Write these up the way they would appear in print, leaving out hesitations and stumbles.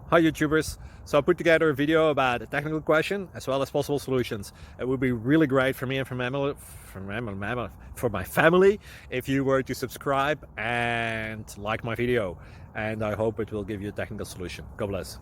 Hi YouTubers. So I put together a video about a technical question as well as possible solutions. It would be really great for me and for my family if you were to subscribe and like my video, and I hope it will give you a technical solution. God bless.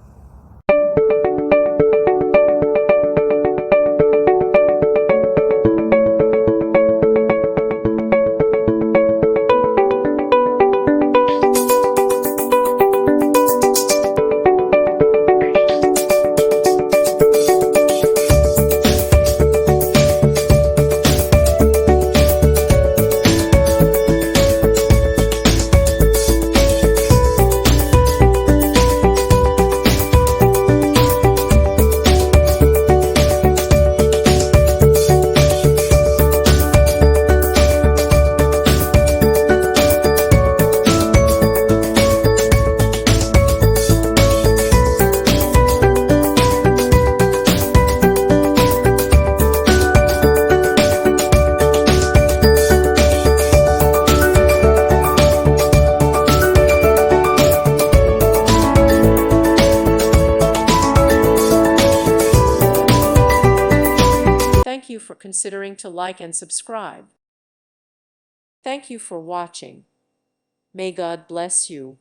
Thank you for considering to like and subscribe. Thank you for watching. May God bless you.